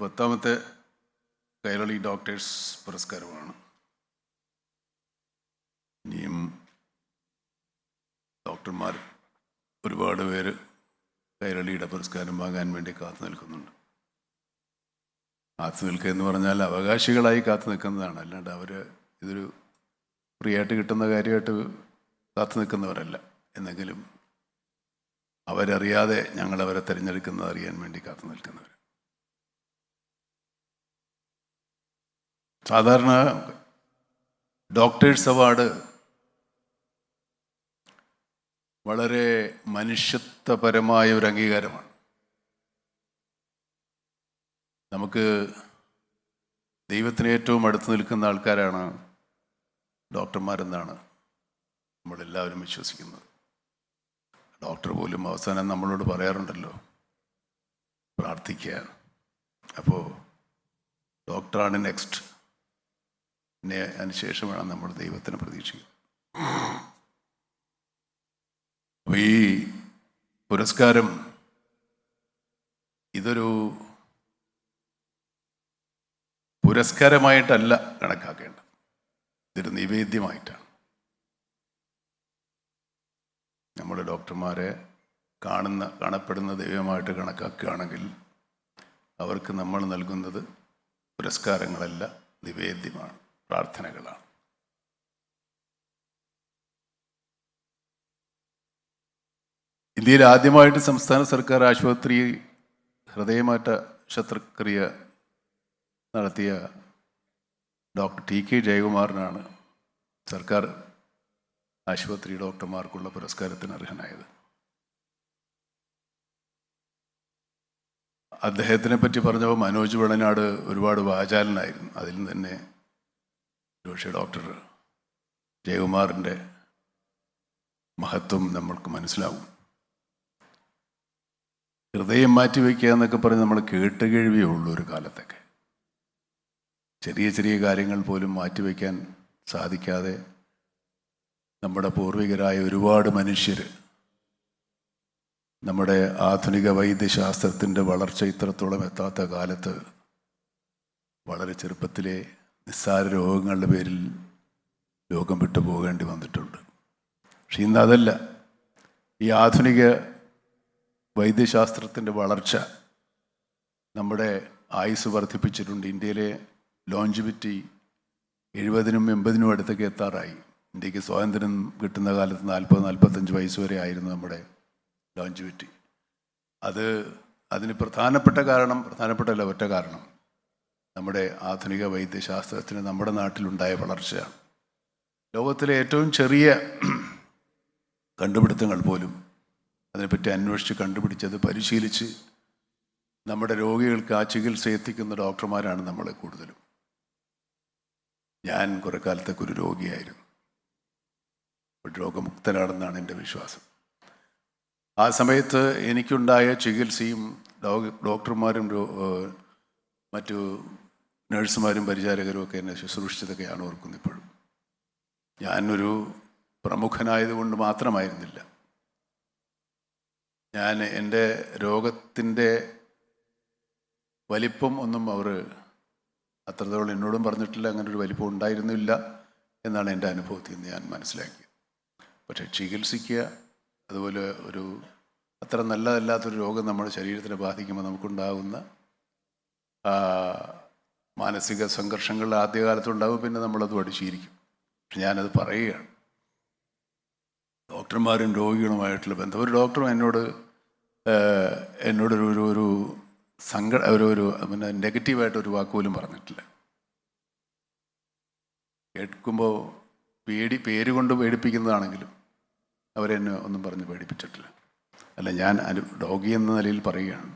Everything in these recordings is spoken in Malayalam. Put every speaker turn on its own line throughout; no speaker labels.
10ാമത്തെ കൈരളി ഡോക്ടേഴ്സ് പുരസ്കാരമാണ്. ഇനിയും ഡോക്ടർമാർ ഒരുപാട് പേര് കൈരളിയുടെ പുരസ്കാരം വാങ്ങാൻ വേണ്ടി കാത്തു നിൽക്കുന്നുണ്ട്. കാത്തു നിൽക്കുക എന്ന് പറഞ്ഞാൽ അവകാശികളായി കാത്തു നിൽക്കുന്നതാണ്, അല്ലാണ്ട് അവർ ഇതൊരു ഫ്രീ ആയിട്ട് കിട്ടുന്ന കാര്യമായിട്ട് കാത്തു നിൽക്കുന്നവരല്ല. എന്നെങ്കിലും അവരറിയാതെ ഞങ്ങളവരെ തിരഞ്ഞെടുക്കുന്നത് അറിയാൻ വേണ്ടി കാത്തു നിൽക്കുന്നവർ. സാധാരണ ഡോക്ടേഴ്സ് അവാർഡ് വളരെ മനുഷ്യത്വപരമായ ഒരു അംഗീകാരമാണ്. നമുക്ക് ദൈവത്തിന് ഏറ്റവും അടുത്ത് നിൽക്കുന്ന ആൾക്കാരാണ് ഡോക്ടർമാരെന്നാണ് നമ്മളെല്ലാവരും വിശ്വസിക്കുന്നത്. ഡോക്ടർ പോലും അവസാനം നമ്മളോട് പറയാറുണ്ടല്ലോ, പ്രാർത്ഥിക്കുക. അപ്പോൾ ഡോക്ടറാണ് നെക്സ്റ്റ്, പിന്നെ അതിനുശേഷം വേണം നമ്മൾ ദൈവത്തിനെ പ്രതീക്ഷിക്കുക. അപ്പോൾ ഈ പുരസ്കാരം ഇതൊരു പുരസ്കാരമായിട്ടല്ല കണക്കാക്കേണ്ടത്, ഇതൊരു നിവേദ്യമായിട്ടാണ്. നമ്മുടെ ഡോക്ടർമാരെ കാണപ്പെടുന്ന ദൈവമായിട്ട് കണക്കാക്കുകയാണെങ്കിൽ അവർക്ക് നമ്മൾ നൽകുന്നത് പുരസ്കാരങ്ങളല്ല, നിവേദ്യമാണ്, പ്രാർത്ഥനകളാണ്. ഇന്ത്യയിൽ ആദ്യമായിട്ട് സംസ്ഥാന സർക്കാർ ആശുപത്രി ഹൃദയമാറ്റ ശസ്ത്രക്രിയ നടത്തിയ ഡോക്ടർ ടി കെ ജയകുമാറിനാണ് സർക്കാർ ആശുപത്രി ഡോക്ടർമാർക്കുള്ള പുരസ്കാരത്തിന് അർഹനായത്. അദ്ദേഹത്തിനെ പറ്റി പറഞ്ഞപ്പോൾ മനോജ് വെളനാട് ഒരുപാട് വാചാലനായിരുന്നു. അതിൽ തന്നെ പക്ഷേ ഡോക്ടർ ജയകുമാറിൻ്റെ മഹത്വം നമ്മൾക്ക് മനസ്സിലാവും. ഹൃദയം മാറ്റിവെക്കുക എന്നൊക്കെ പറഞ്ഞ് നമ്മൾ കേട്ടുകേഴ്വിയേ ഉള്ളൂ ഒരു കാലത്തൊക്കെ. ചെറിയ ചെറിയ കാര്യങ്ങൾ പോലും മാറ്റിവെക്കാൻ സാധിക്കാതെ നമ്മുടെ പൂർവികരായ ഒരുപാട് മനുഷ്യർ നമ്മുടെ ആധുനിക വൈദ്യശാസ്ത്രത്തിൻ്റെ വളർച്ച ഇത്രത്തോളം എത്താത്ത കാലത്ത് വളരെ ചെറുപ്പത്തിലെ നിസ്സാര രോഗങ്ങളുടെ പേരിൽ ലോകം വിട്ടു പോകേണ്ടി വന്നിട്ടുണ്ട്. പക്ഷെ ഇന്ന് അതല്ല. ഈ ആധുനിക വൈദ്യശാസ്ത്രത്തിൻ്റെ വളർച്ച നമ്മുടെ ആയുസ് വർദ്ധിപ്പിച്ചിട്ടുണ്ട്. ഇന്ത്യയിലെ ലോഞ്ചിവിറ്റി 70-നും 80-നും അടുത്തൊക്കെ എത്താറായി. ഇന്ത്യക്ക് സ്വാതന്ത്ര്യം കിട്ടുന്ന കാലത്ത് 40-45 വയസ്സ് വരെ ആയിരുന്നു നമ്മുടെ ലോഞ്ചിവിറ്റി. അതിന് പ്രധാനപ്പെട്ട ഒറ്റ കാരണം നമ്മുടെ ആധുനിക വൈദ്യശാസ്ത്രത്തിന് നമ്മുടെ നാട്ടിലുണ്ടായ വളർച്ചയാണ്. ലോകത്തിലെ ഏറ്റവും ചെറിയ കണ്ടുപിടുത്തങ്ങൾ പോലും അതിനെപ്പറ്റി അന്വേഷിച്ച് കണ്ടുപിടിച്ചത് പരിശീലിച്ച് നമ്മുടെ രോഗികൾക്ക് ആ ചികിത്സ എത്തിക്കുന്ന ഡോക്ടർമാരാണ് നമ്മളെ കൂടുതലും. ഞാൻ കുറെ കാലത്തേക്ക് ഒരു രോഗിയായിരുന്നു, രോഗമുക്തനാണെന്നാണ് എൻ്റെ വിശ്വാസം. ആ സമയത്ത് എനിക്കുണ്ടായ ചികിത്സയും ഡോക്ടർമാരും മറ്റു നഴ്സുമാരും പരിചാരകരും ഒക്കെ എന്നെ ശുശ്രൂഷിച്ചതൊക്കെയാണ് ഓർക്കുന്നത് ഇപ്പോഴും. ഞാനൊരു പ്രമുഖനായതുകൊണ്ട് മാത്രമായിരുന്നില്ല. ഞാൻ എൻ്റെ രോഗത്തിൻ്റെ വലിപ്പം ഒന്നും അവർ അത്രത്തോളം എന്നോടും പറഞ്ഞിട്ടില്ല. അങ്ങനെ ഒരു വലിപ്പം ഉണ്ടായിരുന്നില്ല എന്നാണ് എൻ്റെ അനുഭവത്തിൽ നിന്ന് ഞാൻ മനസ്സിലാക്കിയത്. പക്ഷേ ചികിത്സിക്കുക, അതുപോലെ ഒരു അത്ര നല്ലതല്ലാത്തൊരു രോഗം നമ്മുടെ ശരീരത്തിനെ ബാധിക്കുമ്പോൾ നമുക്കുണ്ടാകുന്ന മാനസിക സംഘർഷങ്ങൾ ആദ്യകാലത്തുണ്ടാകും, പിന്നെ നമ്മളത് പഠിച്ചിരിക്കും. പക്ഷെ ഞാനത് പറയുകയാണ്, ഡോക്ടർമാരും രോഗികളുമായിട്ടുള്ള ബന്ധം. ഒരു ഡോക്ടറും എന്നോടൊരു പിന്നെ നെഗറ്റീവായിട്ടൊരു വാക്കുപോലും പറഞ്ഞിട്ടില്ല. കേൾക്കുമ്പോൾ പേര് കൊണ്ട് പേടിപ്പിക്കുന്നതാണെങ്കിലും അവരെന്നെ ഒന്നും പറഞ്ഞ് പേടിപ്പിച്ചിട്ടില്ല. അല്ല, ഞാൻ രോഗി എന്ന നിലയിൽ പറയുകയാണ്.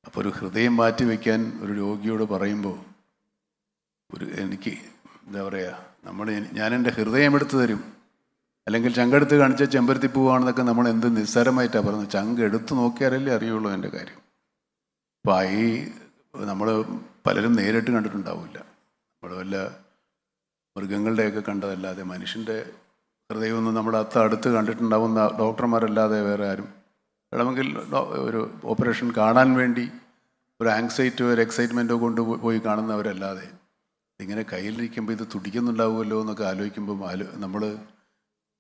അപ്പോൾ ഒരു ഹൃദയം മാറ്റി വയ്ക്കാൻ ഒരു രോഗിയോട് പറയുമ്പോൾ എനിക്ക് എന്താ പറയുക, ഞാൻ എൻ്റെ ഹൃദയം എടുത്തു തരും, അല്ലെങ്കിൽ ചങ്കെടുത്ത് കാണിച്ച ചെമ്പരത്തി പൂവാണെന്നൊക്കെ നമ്മൾ എന്ത് നിസ്സാരമായിട്ടാണ് പറയുന്നത്. ചങ്ക് എടുത്ത് നോക്കിയാലല്ലേ അറിയുള്ളൂ എൻ്റെ കാര്യം. അപ്പോൾ നമ്മൾ പലരും നേരിട്ട് കണ്ടിട്ടുണ്ടാവില്ല. നമ്മൾ വല്ല മൃഗങ്ങളുടെയൊക്കെ കണ്ടതല്ലാതെ മനുഷ്യൻ്റെ ഹൃദയമൊന്നും നമ്മൾ അടുത്ത് കണ്ടിട്ടുണ്ടാവുന്ന ഡോക്ടർമാരല്ലാതെ വേറെ ആരും. വേണമെങ്കിൽ ഒരു ഓപ്പറേഷൻ കാണാൻ വേണ്ടി ഒരു ആങ്സൈറ്റോ ഒരു എക്സൈറ്റ്മെൻറ്റോ കൊണ്ട് പോയി കാണുന്നവരല്ലാതെ ഇങ്ങനെ കയ്യിലിരിക്കുമ്പോൾ ഇത് തുടിക്കുന്നുണ്ടാവുമല്ലോ എന്നൊക്കെ ആലോചിക്കുമ്പോൾ നമ്മൾ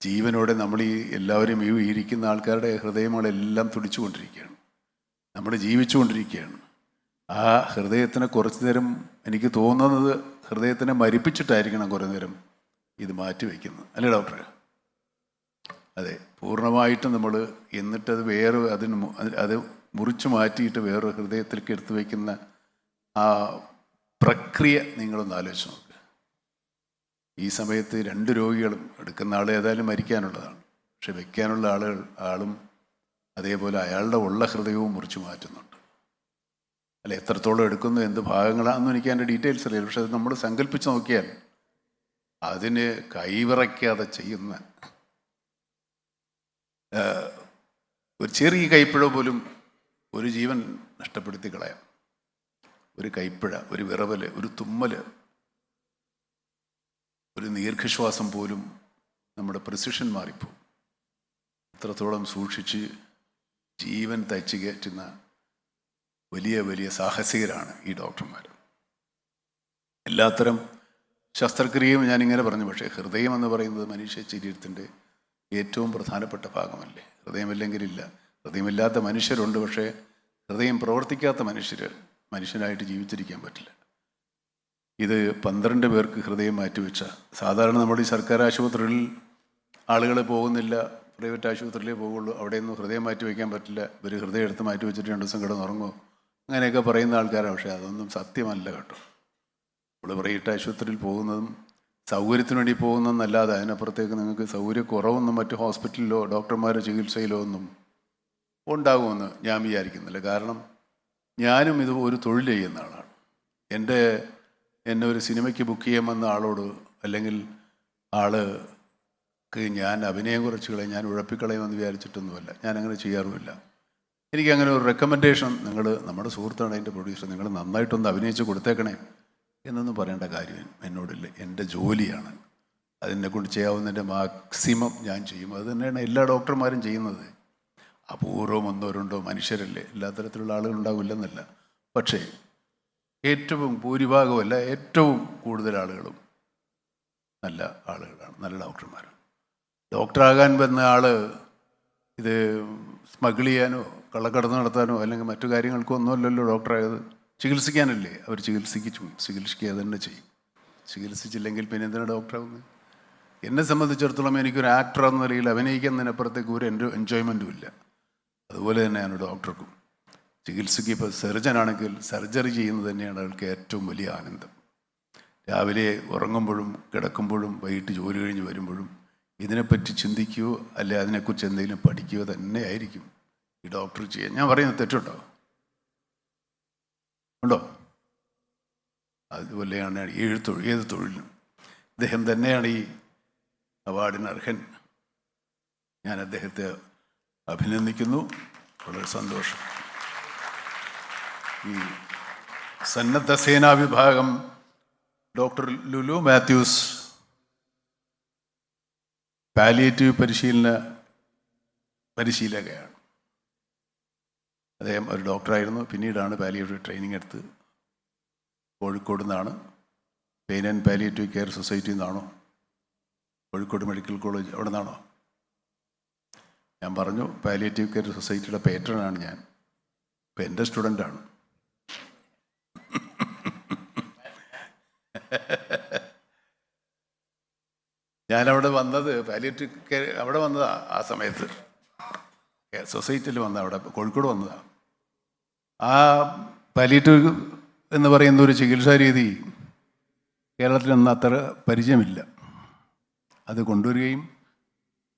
ജീവനോടെ നമ്മൾ ഈ എല്ലാവരും ഈ ഇരിക്കുന്ന ആൾക്കാരുടെ ഹൃദയങ്ങളെല്ലാം തുടിച്ചുകൊണ്ടിരിക്കുകയാണ്, നമ്മൾ ജീവിച്ചുകൊണ്ടിരിക്കുകയാണ്. ആ ഹൃദയത്തിനെ കുറച്ചു നേരം, എനിക്ക് തോന്നുന്നത് ഹൃദയത്തിനെ മരിപ്പിച്ചിട്ടായിരിക്കണം കുറേ നേരം ഇത് മാറ്റി വയ്ക്കുന്നത്, അല്ലേ ഡോക്ടറെ? അതെ, പൂർണ്ണമായിട്ടും നമ്മൾ എന്നിട്ടത് വേറെ അത് മുറിച്ചു മാറ്റിയിട്ട് വേറൊരു ഹൃദയത്തിലേക്ക് എടുത്തു വയ്ക്കുന്ന ആ പ്രക്രിയ നിങ്ങളൊന്ന് ആലോചിച്ച് നോക്കുക. ഈ സമയത്ത് 2 രോഗികളും, എടുക്കുന്ന ആൾ ഏതായാലും മരിക്കാനുള്ളതാണ്, പക്ഷെ വയ്ക്കാനുള്ള ആളും അതേപോലെ അയാളുടെ ഉള്ള ഹൃദയവും മുറിച്ചു മാറ്റുന്നുണ്ട്. അല്ല, എത്രത്തോളം എടുക്കുന്നു, എന്ത് ഭാഗങ്ങളാണെന്നും എനിക്ക് അതിൻ്റെ ഡീറ്റെയിൽസ് അറിയില്ല. പക്ഷെ അത് നമ്മൾ സങ്കല്പിച്ച് നോക്കിയാൽ അതിന് കൈവിറയ്ക്കാതെ ചെയ്യുന്ന ഒരു ചെറിയ കൈപ്പിഴ പോലും ഒരു ജീവൻ നഷ്ടപ്പെടുത്തി കളയാം. ഒരു കൈപ്പിഴ, ഒരു വിറവൽ, ഒരു തുമ്മൽ, ഒരു ദീർഘശ്വാസം പോലും നമ്മുടെ പ്രിസിഷൻ മാറിപ്പോവും. അത്രത്തോളം സൂക്ഷിച്ച് ജീവൻ തയ്ച്ചു കയറ്റുന്ന വലിയ വലിയ സാഹസികരാണ് ഈ ഡോക്ടർമാർ. എല്ലാത്തരം ശസ്ത്രക്രിയയും ഞാനിങ്ങനെ പറഞ്ഞു. പക്ഷേ ഹൃദയം എന്ന് പറയുന്നത് മനുഷ്യ ശരീരത്തിൻ്റെ ഏറ്റവും പ്രധാനപ്പെട്ട ഭാഗമല്ലേ? ഹൃദയമില്ലെങ്കിലില്ല. ഹൃദയമില്ലാത്ത മനുഷ്യരുണ്ട്, പക്ഷേ ഹൃദയം പ്രവർത്തിക്കാത്ത മനുഷ്യനായിട്ട് ജീവിച്ചിരിക്കാൻ പറ്റില്ല. ഇത് 12 പേർക്ക് ഹൃദയം മാറ്റിവെച്ച, സാധാരണ നമ്മൾ ഈ സർക്കാർ ആശുപത്രികളിൽ ആളുകൾ പോകുന്നില്ല, പ്രൈവറ്റ് ആശുപത്രിയിലേ പോകുള്ളൂ, അവിടെയൊന്നും ഹൃദയം മാറ്റി വയ്ക്കാൻ പറ്റില്ല, ഇവർ ഹൃദയം എടുത്ത് മാറ്റി വെച്ചിട്ട് 2 ദിവസം കിടന്നുറങ്ങുമോ, അങ്ങനെയൊക്കെ പറയുന്ന ആൾക്കാരാണ്. പക്ഷേ അതൊന്നും സത്യമല്ല കേട്ടോ. നമ്മൾ പ്രൈവറ്റ് ആശുപത്രിയിൽ പോകുന്നതും സൗകര്യത്തിന് വേണ്ടി പോകുന്നതെന്നല്ലാതെ അതിനപ്പുറത്തേക്ക് നിങ്ങൾക്ക് സൗകര്യക്കുറവൊന്നും മറ്റു ഹോസ്പിറ്റലിലോ ഡോക്ടർമാരുടെ ചികിത്സയിലോ ഒന്നും ഉണ്ടാകുമെന്ന് ഞാൻ വിചാരിക്കുന്നില്ല. കാരണം ഞാനും ഇത് ഒരു തൊഴിൽ ചെയ്യുന്ന ആളാണ്. എന്നെ ഒരു സിനിമയ്ക്ക് ബുക്ക് ചെയ്യാമെന്ന ആളോട്, അല്ലെങ്കിൽ ആൾക്ക് ഞാൻ അഭിനയം കുറച്ച് കളയും, ഞാൻ ഉഴപ്പിക്കളയുമെന്ന് വിചാരിച്ചിട്ടൊന്നുമല്ല, ഞാനങ്ങനെ ചെയ്യാറുമില്ല. എനിക്കങ്ങനെ ഒരു റെക്കമെൻഡേഷൻ, നമ്മുടെ സുഹൃത്താണ് അതിൻ്റെ പ്രൊഡ്യൂസർ, നിങ്ങൾ നന്നായിട്ടൊന്ന് അഭിനയിച്ച് കൊടുത്തേക്കണേ എന്നൊന്നും പറയേണ്ട കാര്യം എന്നോടില്ല. എൻ്റെ ജോലിയാണ്, അതിനെ കൊണ്ട് ചെയ്യാവുന്നതിൻ്റെ മാക്സിമം ഞാൻ ചെയ്യും. അത് തന്നെയാണ് എല്ലാ ഡോക്ടർമാരും ചെയ്യുന്നത്. അപൂർവം 1-2 മനുഷ്യരല്ലേ, എല്ലാ തരത്തിലുള്ള ആളുകളുണ്ടാവില്ലെന്നല്ല. പക്ഷേ ഏറ്റവും ഭൂരിഭാഗമല്ല, ഏറ്റവും കൂടുതൽ ആളുകളും നല്ല ആളുകളാണ്, നല്ല ഡോക്ടർമാരാണ്. ഡോക്ടറാകാൻ വന്ന ആൾ ഇത് സ്മഗിൾ ചെയ്യാനോ കള്ളക്കടത്ത് നടത്താനോ അല്ലെങ്കിൽ മറ്റു കാര്യങ്ങൾക്കോ ഒന്നുമല്ലല്ലോ ഡോക്ടറായത്. ചികിത്സിക്കാനല്ലേ. അവർ ചികിത്സിക്കുക തന്നെ ചെയ്യും. ചികിത്സിച്ചില്ലെങ്കിൽ പിന്നെ എന്തിനാണ് ഡോക്ടറാകുന്നത്? എന്നെ സംബന്ധിച്ചിടത്തോളം എനിക്കൊരു ആക്ടർ എന്ന നിലയിൽ അഭിനയിക്കുന്നതിനപ്പുറത്തേക്ക് ഒരു എൻജോയ്മെൻറ്റും ഇല്ല. അതുപോലെ തന്നെയാണ് ഡോക്ടർക്കും. ചികിത്സയ്ക്ക് ഇപ്പോൾ സർജനാണെങ്കിൽ സർജറി ചെയ്യുന്നത് തന്നെയാണ് അയാൾക്ക് ഏറ്റവും വലിയ ആനന്ദം. രാവിലെ ഉറങ്ങുമ്പോഴും കിടക്കുമ്പോഴും വൈകിട്ട് ജോലി കഴിഞ്ഞ് വരുമ്പോഴും ഇതിനെപ്പറ്റി ചിന്തിക്കുകയോ അല്ലെ അതിനെക്കുറിച്ച് എന്തെങ്കിലും പഠിക്കുകയോ തന്നെ ആയിരിക്കും ഈ ഡോക്ടർ ചെയ്യാൻ. ഞാൻ പറയുന്നത് തെറ്റുണ്ടോ? ഉണ്ടോ? അതുപോലെയാണ് ഏത് തൊഴിലും. അദ്ദേഹം തന്നെയാണ് ഈ അവാർഡിന് അർഹൻ. ഞാൻ അദ്ദേഹത്തെ അഭിനന്ദിക്കുന്നു. വളരെ സന്തോഷം. ഈ സന്നദ്ധ സേനാ വിഭാഗം ഡോക്ടർ ലുലു മാത്യൂസ് പാലിയേറ്റീവ് പരിശീലകയാണ്. അദ്ദേഹം ഒരു ഡോക്ടറായിരുന്നു, പിന്നീടാണ് പാലിയേറ്റീവ് ട്രെയിനിങ് എടുത്ത്. കോഴിക്കോട് നിന്നാണ്. പെയിൻ ആൻഡ് പാലിയേറ്റീവ് കെയർ സൊസൈറ്റിയിൽ നിന്നാണോ? കോഴിക്കോട് മെഡിക്കൽ കോളേജ് അവിടെ നിന്നാണോ? ഞാൻ പറഞ്ഞു പാലിയേറ്റീവ് കെയർ സൊസൈറ്റിയുടെ പേട്രനാണ് ഞാൻ. ഇപ്പം എൻ്റെ സ്റ്റുഡൻ്റാണ്. ഞാനവിടെ വന്നത് പാലിയേറ്റീവ് കെയർ അവിടെ വന്നതാണ്. ആ സമയത്ത് സൊസൈറ്റിയിൽ വന്ന അവിടെ കോഴിക്കോട് വന്നതാണ്. ആ പാലിയേറ്റീവ് എന്ന് പറയുന്ന ഒരു ചികിത്സാ രീതി കേരളത്തിലൊന്നും അത്ര പരിചയമില്ല. അത് കൊണ്ടുവരികയും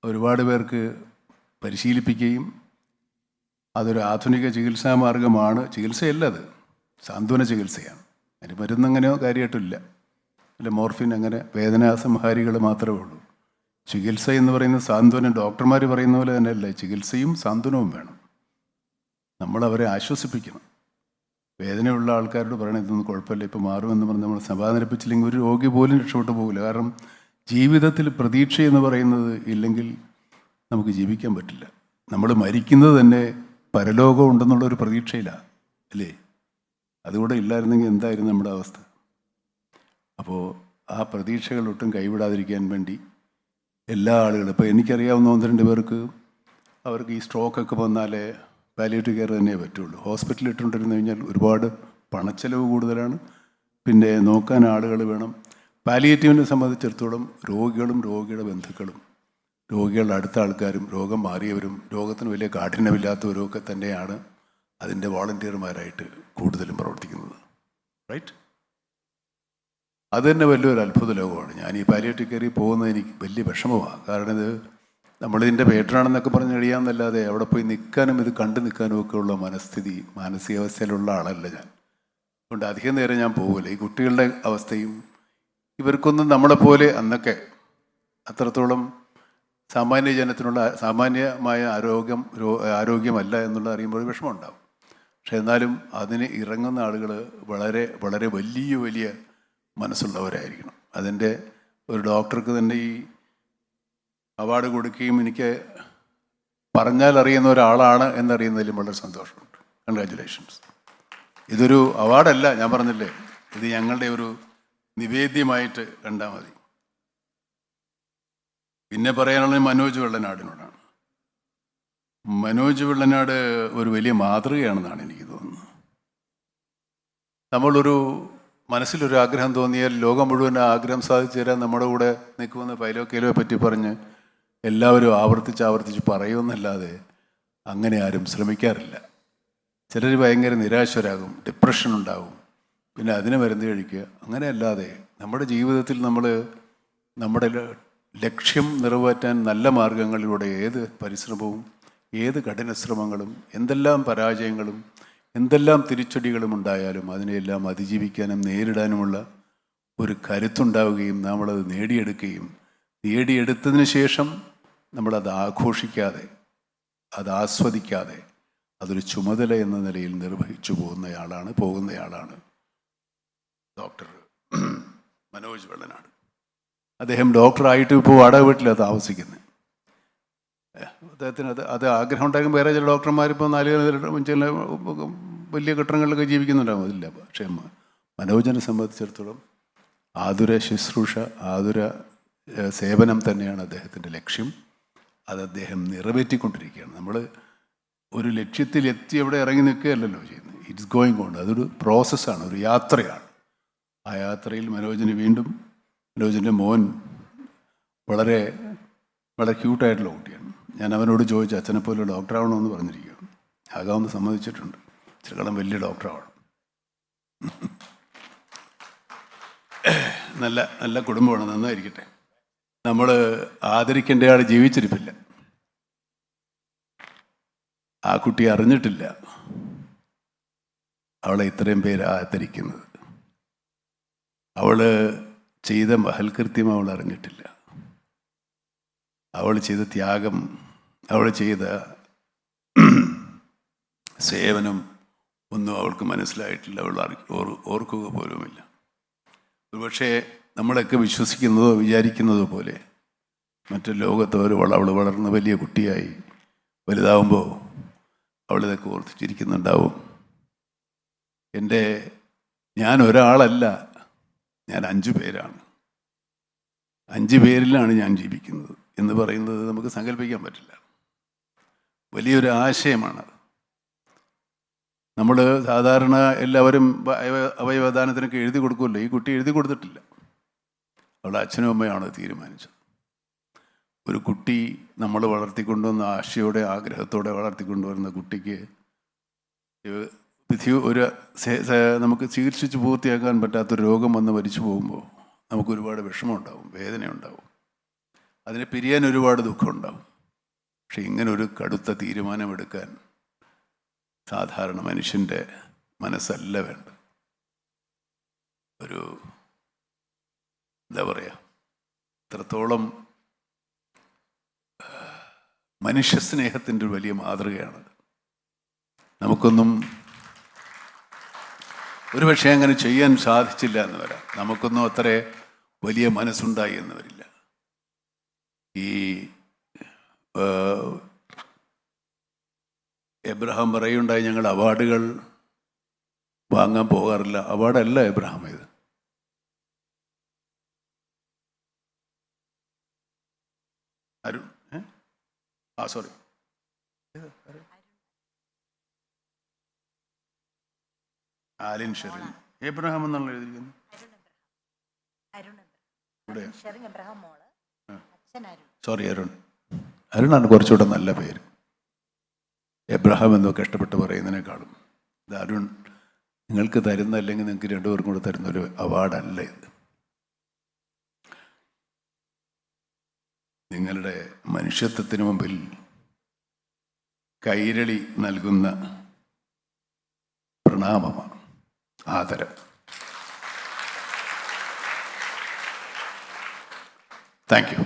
ഒരുപാട് പേർക്ക് പരിശീലിപ്പിക്കുകയും അതൊരു ആധുനിക ചികിത്സാ മാർഗമാണ്. ചികിത്സയല്ല, അത് സാന്ത്വന ചികിത്സയാണ്. അതിന് മരുന്നങ്ങനെയോ കാര്യമായിട്ടില്ല, അല്ല മോർഫിൻ, അങ്ങനെ വേദനാസംഹാരികൾ മാത്രമേ ഉള്ളൂ. ചികിത്സ എന്ന് പറയുന്ന സാന്ത്വനം, ഡോക്ടർമാർ പറയുന്ന പോലെ തന്നെയല്ല, ചികിത്സയും സാന്ത്വനവും വേണം. നമ്മളവരെ ആശ്വസിപ്പിക്കണം. വേദനയുള്ള ആൾക്കാരോട് പറയണം ഇതൊന്നും കുഴപ്പമില്ല, ഇപ്പോൾ മാറുമെന്ന് പറഞ്ഞ് നമ്മൾ സമാധാനിപ്പിച്ചില്ലെങ്കിൽ ഒരു രോഗി പോലും രക്ഷപ്പെട്ടു പോകില്ല. കാരണം ജീവിതത്തിൽ പ്രതീക്ഷ എന്ന് പറയുന്നത് ഇല്ലെങ്കിൽ നമുക്ക് ജീവിക്കാൻ പറ്റില്ല. നമ്മൾ മരിക്കുന്നത് തന്നെ പരലോകം ഉണ്ടെന്നുള്ളൊരു പ്രതീക്ഷയിലാണ്, അല്ലേ? അതുകൂടെ ഇല്ലായിരുന്നെങ്കിൽ എന്തായിരുന്നു നമ്മുടെ അവസ്ഥ? അപ്പോൾ ആ പ്രതീക്ഷകൾ ഒട്ടും കൈവിടാതിരിക്കാൻ വേണ്ടി എല്ലാ ആളുകളും, ഇപ്പോൾ എനിക്കറിയാവുന്ന 1-2 പേർക്ക് അവർക്ക് ഈ സ്ട്രോക്കൊക്കെ വന്നാലേ പാലിയേറ്റീവ് കെയർ തന്നെ പറ്റുള്ളൂ. ഹോസ്പിറ്റലിൽ ഇട്ടുകൊണ്ടിരുന്നു കഴിഞ്ഞാൽ ഒരുപാട് പണച്ചെലവ് കൂടുതലാണ്, പിന്നെ നോക്കാൻ ആളുകൾ വേണം. പാലിയേറ്റീവിനെ സംബന്ധിച്ചിടത്തോളം രോഗികളും രോഗിയുടെ ബന്ധുക്കളും രോഗികളുടെ അടുത്ത ആൾക്കാരും രോഗം മാറിയവരും രോഗത്തിന് വലിയ കാഠിന്യമില്ലാത്തവരും ഒക്കെ തന്നെയാണ് അതിൻ്റെ വോളണ്ടിയർമാരായിട്ട് കൂടുതലും പ്രവർത്തിക്കുന്നത്. റൈറ്റ്? അത് തന്നെ വലിയൊരു അത്ഭുത ലോകമാണ്. ഞാൻ ഈ പാലിയേറ്റീവ് കെയറിൽ പോകുന്നത് എനിക്ക് വലിയ വിഷമമാണ്. കാരണം ഇത് നമ്മളിതിൻ്റെ പേട്ടറാണെന്നൊക്കെ പറഞ്ഞ് കഴിയാമെന്നല്ലാതെ അവിടെ പോയി നിൽക്കാനും ഇത് കണ്ടു നിൽക്കാനും ഒക്കെ ഉള്ള മാനസികാവസ്ഥയിലുള്ള ആളല്ല ഞാൻ. അതുകൊണ്ട് അധികം നേരം ഞാൻ പോകില്ല. ഈ കുട്ടികളുടെ അവസ്ഥയും ഇവർക്കൊന്നും നമ്മളെപ്പോലെ അന്നൊക്കെ അത്രത്തോളം സാമാന്യ ജനത്തിനുള്ള സാമാന്യമായ ആരോഗ്യമല്ല എന്നുള്ളത് അറിയുമ്പോൾ വിഷമം ഉണ്ടാവും. പക്ഷെ എന്നാലും അതിന് ഇറങ്ങുന്ന ആളുകൾ വളരെ വളരെ വലിയ മനസ്സുള്ളവരായിരിക്കണം. അതിൻ്റെ ഒരു ഡോക്ടർക്ക് തന്നെ ഈ അവാർഡ് കൊടുക്കുകയും എനിക്ക് പറഞ്ഞാൽ അറിയുന്ന ഒരാളാണ് എന്നറിയുന്നതിലും വളരെ സന്തോഷമുണ്ട്. കൺഗ്രാജുലേഷൻസ്. ഇതൊരു അവാർഡല്ല, ഞാൻ പറഞ്ഞില്ലേ, ഇത് ഞങ്ങളുടെ ഒരു നിവേദ്യമായിട്ട് കണ്ടാൽ മതി. പിന്നെ പറയാനുള്ളത് മനോജ് വെള്ളനാടിനോടാണ്. മനോജ് വെള്ളനാട് ഒരു വലിയ മാതൃകയാണെന്നാണ് എനിക്ക് തോന്നുന്നത്. നമ്മളൊരു മനസ്സിലൊരു ആഗ്രഹം തോന്നിയാൽ ലോകം മുഴുവൻ ആഗ്രഹം സാധിച്ചു തരാൻ നമ്മുടെ കൂടെ നിൽക്കുമെന്ന് പൈലോക്കേലോയെ പറ്റി പറഞ്ഞ് എല്ലാവരും ആവർത്തിച്ച് പറയുമെന്നല്ലാതെ അങ്ങനെ ആരും ശ്രമിക്കാറില്ല. ചിലർ ഭയങ്കര നിരാശരാകും, ഡിപ്രഷൻ ഉണ്ടാകും, പിന്നെ അതിന് മരുന്ന് കഴിക്കുക. അങ്ങനെയല്ലാതെ നമ്മുടെ ജീവിതത്തിൽ നമ്മൾ നമ്മുടെ ലക്ഷ്യം നിറവേറ്റാൻ നല്ല മാർഗങ്ങളിലൂടെ ഏത് പരിശ്രമവും ഏത് കഠിനശ്രമങ്ങളും എന്തെല്ലാം പരാജയങ്ങളും എന്തെല്ലാം തിരിച്ചടികളും ഉണ്ടായാലും അതിനെയെല്ലാം അതിജീവിക്കാനും നേരിടാനുമുള്ള ഒരു കരുത്തുണ്ടാവുകയും നമ്മളത് നേടിയെടുത്തതിന് ശേഷം നമ്മളത് ആഘോഷിക്കാതെ അത് ആസ്വദിക്കാതെ അതൊരു ചുമതല എന്ന നിലയിൽ നിർവഹിച്ചു പോകുന്നയാളാണ് ഡോക്ടർ മനോജ് വെള്ളനാട്. അദ്ദേഹം ഡോക്ടറായിട്ട് ഇപ്പോൾ വാടക വീട്ടിലാണ് താമസിക്കുന്നത്. അദ്ദേഹത്തിന് അത് ആഗ്രഹം ഉണ്ടാകും. വേറെ ചില ഡോക്ടർമാരിപ്പോൾ 4 ചില വലിയ കെട്ടിടങ്ങളിലൊക്കെ ജീവിക്കുന്നുണ്ടാകും, അതില്ല. പക്ഷേ മനോജിനെ സംബന്ധിച്ചിടത്തോളം ആതുര ശുശ്രൂഷ, ആതുര സേവനം തന്നെയാണ് അദ്ദേഹത്തിൻ്റെ ലക്ഷ്യം. അത് അദ്ദേഹം നിറവേറ്റിക്കൊണ്ടിരിക്കുകയാണ്. നമ്മൾ ഒരു ലക്ഷ്യത്തിലെത്തി അവിടെ ഇറങ്ങി നിൽക്കുകയല്ലല്ലോ ചെയ്യുന്നത്. It's going on. അതൊരു പ്രോസസ്സാണ്, ഒരു യാത്രയാണ്. ആ യാത്രയിൽ മനോജിൻ്റെ മോൻ വളരെ വളരെ ക്യൂട്ടായിട്ടുള്ള കുട്ടിയാണ്. ഞാൻ അവനോട് ചോദിച്ചു, അച്ഛനെപ്പോലെ ഡോക്ടറാവണമെന്ന് പറഞ്ഞിരിക്കുകയാണ്. ആകാമെന്ന് സമ്മതിച്ചിട്ടുണ്ട്. ചിലകളം വലിയ ഡോക്ടറാവണം. നല്ല കുടുംബമാണ്, നന്നായിരിക്കട്ടെ. നമ്മൾ ആദരിക്കേണ്ട ആൾ ജീവിച്ചിരിപ്പില്ല. ആ കുട്ടി അറിഞ്ഞിട്ടില്ല അവളെ ഇത്രയും പേര് ആദരിക്കുന്നത്. അവൾ ചെയ്ത മഹൽകൃത്യം അവൾ അറിഞ്ഞിട്ടില്ല. അവൾ ചെയ്ത ത്യാഗം, അവൾ ചെയ്ത സേവനം ഒന്നും അവൾക്ക് മനസ്സിലായിട്ടില്ല. അവൾ ഓർക്കുക പോലുമില്ല. ഒരുപക്ഷെ നമ്മളൊക്കെ വിശ്വസിക്കുന്നതോ വിചാരിക്കുന്നതോ പോലെ മറ്റു ലോകത്തോര് അവൾ വളർന്ന് വലിയ കുട്ടിയായി വലുതാവുമ്പോൾ അവളിതൊക്കെ ഓർത്തിച്ചിരിക്കുന്നുണ്ടാവും. ഞാൻ ഒരാളല്ല, ഞാൻ 5 പേരാണ്. 5 പേരിലാണ് ഞാൻ ജീവിക്കുന്നത് എന്ന് പറയുന്നത് നമുക്ക് സങ്കല്പിക്കാൻ പറ്റില്ല. വലിയൊരു ആശയമാണത്. നമ്മൾ സാധാരണ എല്ലാവരും അവയവദാനത്തിനൊക്കെ എഴുതി കൊടുക്കുമല്ലോ. ഈ കുട്ടി എഴുതി കൊടുത്തിട്ടില്ല. അവളുടെ അച്ഛനും അമ്മയാണ് തീരുമാനിച്ചത്. ഒരു കുട്ടി നമ്മൾ വളർത്തിക്കൊണ്ടുവന്ന ആശയോടെ ആഗ്രഹത്തോടെ വളർത്തിക്കൊണ്ടുവരുന്ന കുട്ടിക്ക് നമുക്ക് ചികിത്സിച്ച് പൂർത്തിയാക്കാൻ പറ്റാത്തൊരു രോഗം വന്ന് മരിച്ചു പോകുമ്പോൾ നമുക്ക് ഒരുപാട് വിഷമമുണ്ടാവും, വേദനയുണ്ടാവും, അതിനെ പിരിയാൻ ഒരുപാട് ദുഃഖമുണ്ടാവും. പക്ഷെ ഇങ്ങനൊരു കടുത്ത തീരുമാനമെടുക്കാൻ സാധാരണ മനുഷ്യൻ്റെ മനസ്സല്ല വേണ്ട. എന്താ പറയുക, ഇത്രത്തോളം മനുഷ്യസ്നേഹത്തിൻ്റെ ഒരു വലിയ മാതൃകയാണ്. നമുക്കൊന്നും ഒരുപക്ഷെ അങ്ങനെ ചെയ്യാൻ സാധിച്ചില്ല എന്ന് വരാം. നമുക്കൊന്നും അത്ര വലിയ മനസ്സുണ്ടായി എന്ന് വരില്ല. ഈ എബ്രഹാം പറയുണ്ടായി, ഞങ്ങൾ അവാർഡുകൾ വാങ്ങാൻ പോകാറില്ല. അവാർഡല്ല എബ്രഹാം ഇത്. അരുൺ സോറി, ആലിൻ ഷെറിൻ എബ്രഹാം എന്നുള്ള എഴുതിയിരിക്കുന്നു. സോറി, അരുണാണ് കുറച്ചുകൂടെ നല്ല പേര്. എബ്രഹാം എന്നൊക്കെ ഇഷ്ടപ്പെട്ട് പറയുന്നതിനേക്കാളും ഇത് അരുൺ. നിങ്ങൾക്ക് തരുന്ന, അല്ലെങ്കിൽ നിങ്ങൾക്ക് രണ്ടുപേർക്കും കൂടെ തരുന്നൊരു അവാർഡല്ല ഇത്. നിങ്ങളുടെ മനുഷ്യത്വത്തിന് മുമ്പിൽ കൈരളി നൽകുന്ന പ്രണാമമാണ്, ആദരം. Thank you.